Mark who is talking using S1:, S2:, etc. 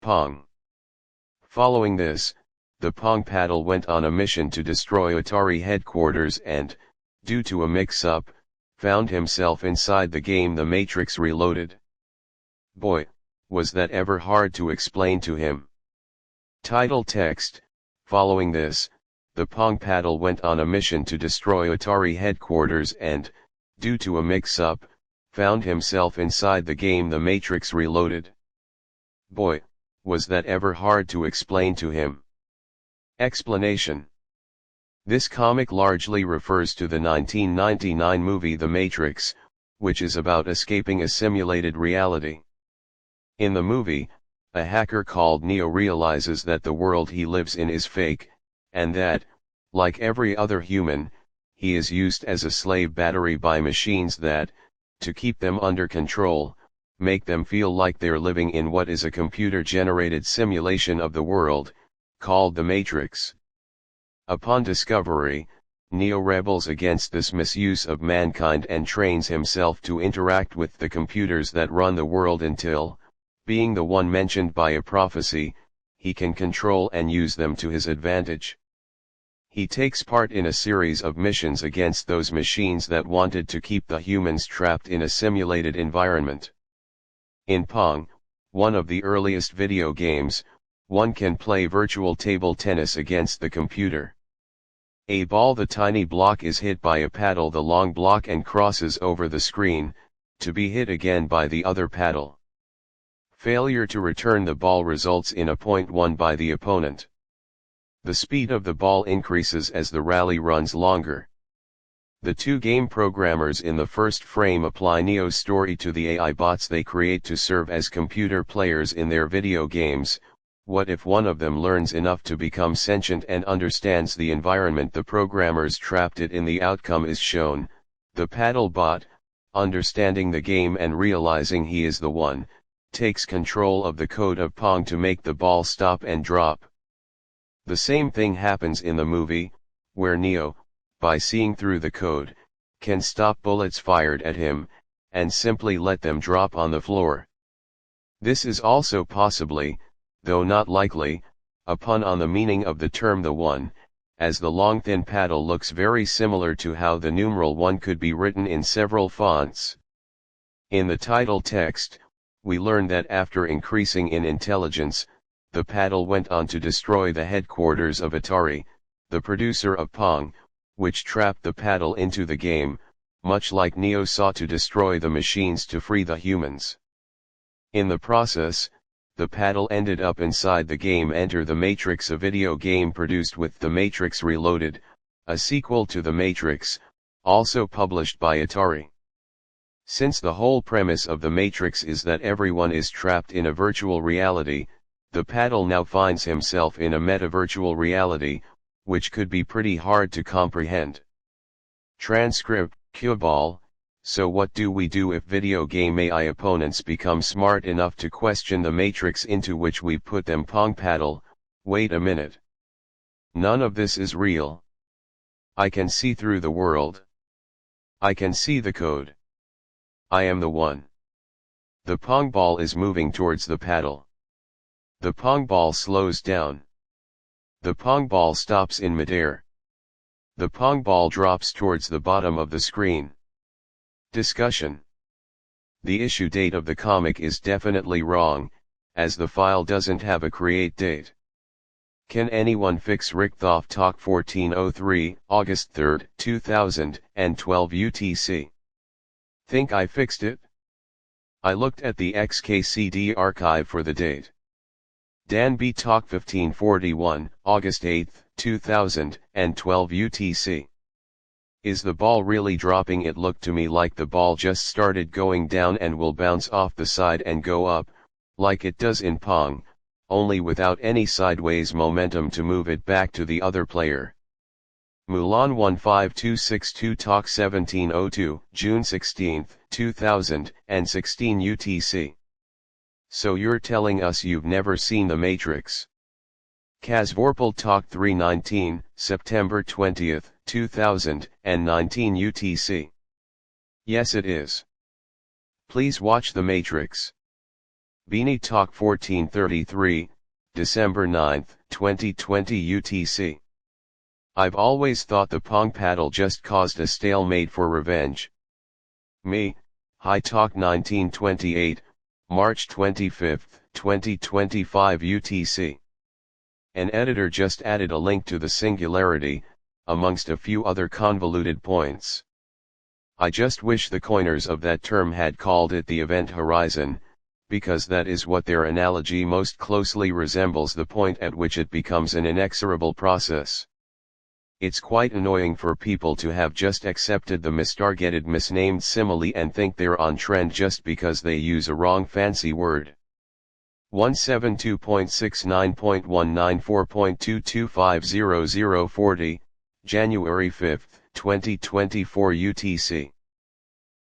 S1: Pong. Following this, the Pong paddle went on a mission to destroy Atari headquarters and, due to a mix-up, found himself inside the game The Matrix Reloaded. Boy, was that ever hard to explain to him. Title text: following this, the Pong paddle went on a mission to destroy Atari headquarters and, due to a mix-up, found himself inside the game The Matrix Reloaded. Boy, was that ever hard to explain to him. Explanation: this comic largely refers to the 1999 movie The Matrix, which is about escaping a simulated reality. In the movie, a hacker called Neo realizes that the world he lives in is fake, and that, like every other human, he is used as a slave battery by machines that, to keep them under control, make them feel like they're living in what is a computer-generated simulation of the world, called the Matrix. Upon discovery, Neo rebels against this misuse of mankind and trains himself to interact with the computers that run the world until, being the one mentioned by a prophecy, he can control and use them to his advantage. He takes part in a series of missions against those machines that wanted to keep the humans trapped in a simulated environment. In Pong, one of the earliest video games, one can play virtual table tennis against the computer. A ball, the tiny block, is hit by a paddle, the long block, and crosses over the screen, to be hit again by the other paddle. Failure to return the ball results in a point won by the opponent. The speed of the ball increases as the rally runs longer. The two game programmers in the first frame apply Neo's story to the AI bots they create to serve as computer players in their video games. What if one of them learns enough to become sentient and understands the environment the programmers trapped it in? The outcome is shown. The paddle bot, understanding the game and realizing he is the one, takes control of the code of Pong to make the ball stop and drop. The same thing happens in the movie, where Neo, by seeing through the code, can stop bullets fired at him, and simply let them drop on the floor. This is also possibly, though not likely, a pun on the meaning of the term the one, as the long thin paddle looks very similar to how the numeral 1 could be written in several fonts. In the title text, we learn that after increasing in intelligence, the paddle went on to destroy the headquarters of Atari, the producer of Pong, which trapped the paddle into the game, much like Neo sought to destroy the machines to free the humans. In the process, the paddle ended up inside the game Enter the Matrix, a video game produced with The Matrix Reloaded, a sequel to The Matrix, also published by Atari. Since the whole premise of The Matrix is that everyone is trapped in a virtual reality, the paddle now finds himself in a meta-virtual reality, which could be pretty hard to comprehend. Transcript: Cueball. So what do we do if video game AI opponents become smart enough to question the matrix into which we put them? Pong paddle: wait a minute. None of this is real. I can see through the world. I can see the code. I am the one. The Pong ball is moving towards the paddle. The Pong ball slows down. The Pong ball stops in midair. The Pong ball drops towards the bottom of the screen. Discussion: the issue date of the comic is definitely wrong, as the file doesn't have a create date. Can anyone fix Richtof Talk 1403, August 3, 2012 UTC? Think I fixed it? I looked at the xkcd archive for the date. Dan B. Talk 1541, August 8, 2012 UTC. Is the ball really dropping? It looked to me like the ball just started going down and will bounce off the side and go up, like it does in Pong, only without any sideways momentum to move it back to the other player. Mulan 15262 Talk 1702, June 16, 2016 UTC. So you're telling us you've never seen The Matrix? Kaz Vorpal Talk 319, September 20, 2019 UTC. Yes, it is. Please watch The Matrix. Beanie Talk 1433, December 9, 2020 UTC. I've always thought the Pong paddle just caused a stalemate for revenge. Me, High Talk 1928, March 25, 2025 UTC. An editor just added a link to the singularity, amongst a few other convoluted points. I just wish the coiners of that term had called it the event horizon, because that is what their analogy most closely resembles, the point at which it becomes an inexorable process. It's quite annoying for people to have just accepted the mistargeted misnamed simile and think they're on trend just because they use a wrong fancy word. 172.69.194.22500040, January 5, 2024 UTC.